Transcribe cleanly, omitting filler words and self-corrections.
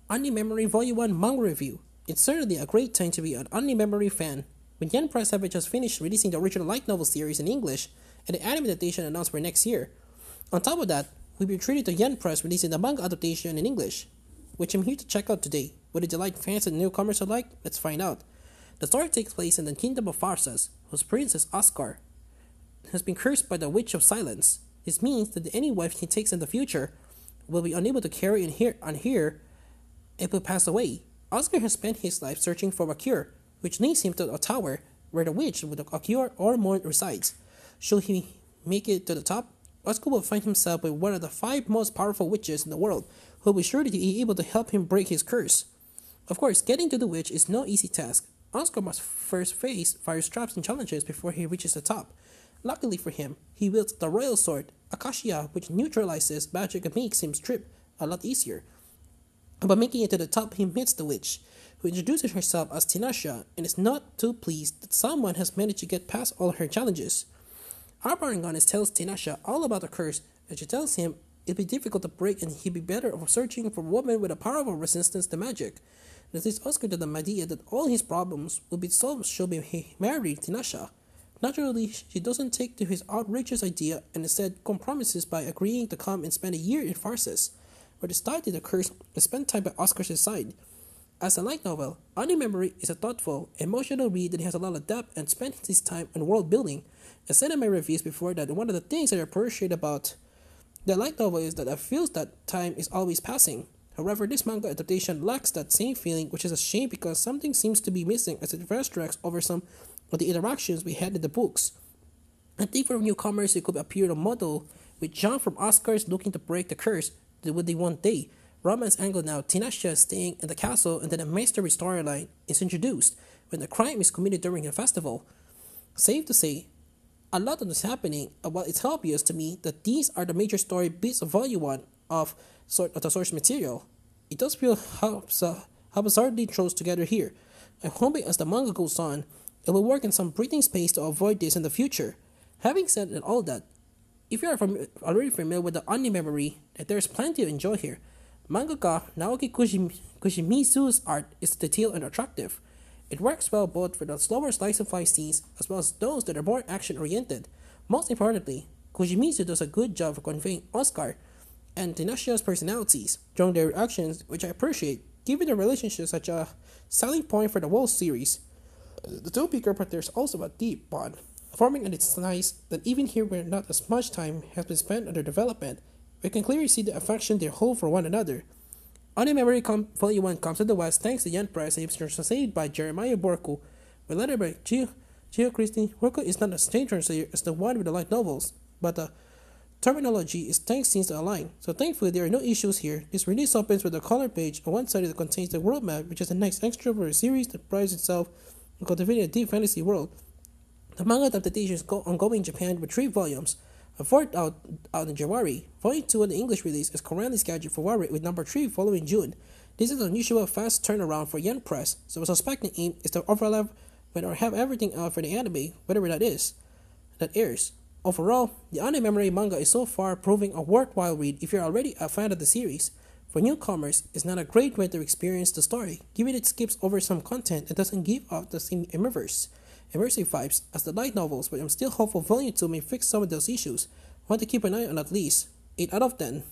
Unnamed Memory Volume 1 Manga Review. It's certainly a great time to be an Unnamed Memory fan. When Yen Press have just finished releasing the original light novel series in English and the anime adaptation announced for next year. On top of that, we've been treated to Yen Press releasing the manga adaptation in English, which I'm here to check out today. What did delight fans and newcomers alike? Let's find out. The story takes place in the kingdom of Farsas, whose princess Oscar has been cursed by the Witch of Silence. This means that any wife he takes in the future will be unable to carry on here and will pass away. Oscar has spent his life searching for a cure, which leads him to a tower where the witch with a cure or more resides. Should he make it to the top, Oscar will find himself with one of the 5 most powerful witches in the world, who will be sure to be able to help him break his curse. Of course, getting to the witch is no easy task. Oscar must first face various traps and challenges before he reaches the top. Luckily for him, he wields the royal sword, Acacia, which neutralizes magic and makes him trip a lot easier. But making it to the top, he meets the witch, who introduces herself as Tinasha and is not too pleased that someone has managed to get past all her challenges. Our protagonist tells Tinasha all about the curse, and she tells him it'd be difficult to break and he'd be better off searching for a woman with a powerful resistance to magic. This leads Oscar to the idea that all his problems will be solved should he marry Tinasha. Naturally, she doesn't take to his outrageous idea and instead compromises by agreeing to come and spend a year in Farsis, where the study the curse and spend time by Oscar's side. As a light novel, Unnamed Memory is a thoughtful, emotional read that has a lot of depth and spends his time on world building. I said in my reviews before that one of the things I appreciate about the light novel is that it feels that time is always passing. However, this manga adaptation lacks that same feeling, which is a shame because something seems to be missing as it restricts over some of the interactions we had in the books. I think for newcomers, it could appear a model with John from Oscars looking to break the curse with the one day. Romance angle now, Tinasha staying in the castle and then a mystery storyline is introduced when the crime is committed during a festival. Safe to say, a lot of this happening, while it's obvious to me that these are the major story beats of volume 1 of the source material. It does feel how bizarrely throws together here. I'm hoping as the manga goes on, it will work in some breathing space to avoid this in the future. Having said all that, if you are already familiar with the Unnamed Memory, that there's plenty to enjoy here. Mangaka Naoki Kushimizu's art is detailed and attractive. It works well both for the slower slice of life scenes as well as those that are more action oriented. Most importantly, Kushimizu does a good job of conveying Oscar and Tinasha's personalities during their reactions, which I appreciate, given the relationship such a selling point for the whole series. The two bigger, but there's also a deep bond forming, and it's nice that even here where not as much time has been spent on their development, we can clearly see the affection they hold for one another. Unnamed Memory Volume 1 comes to the West thanks to Yen Press and is translated by Jeremiah Borku, with letter by Gio Christie. Borku is not a strange translator as the one with the light novels, but the terminology is thanks seems to align, so thankfully there are no issues here. This release opens with a color page on one side that contains the world map, which is a nice extra for a series that prides itself on cultivating a deep fantasy world. The manga adaptation is ongoing in Japan with 3 volumes, a 4th out in January. Volume 2 of the English release is currently scheduled for February with number 3 following June. This is an unusual fast turnaround for Yen Press, so I suspect the aim is to overlap when or have everything out for the anime, whatever that airs. Overall, the Unnamed Memory manga is so far proving a worthwhile read if you're already a fan of the series. For newcomers, it's not a great way to experience the story, given it skips over some content and doesn't give off the same immersive vibes as the light novels, but I'm still hopeful Volume 2 may fix some of those issues. Want to keep an eye on at least 8 out of 10.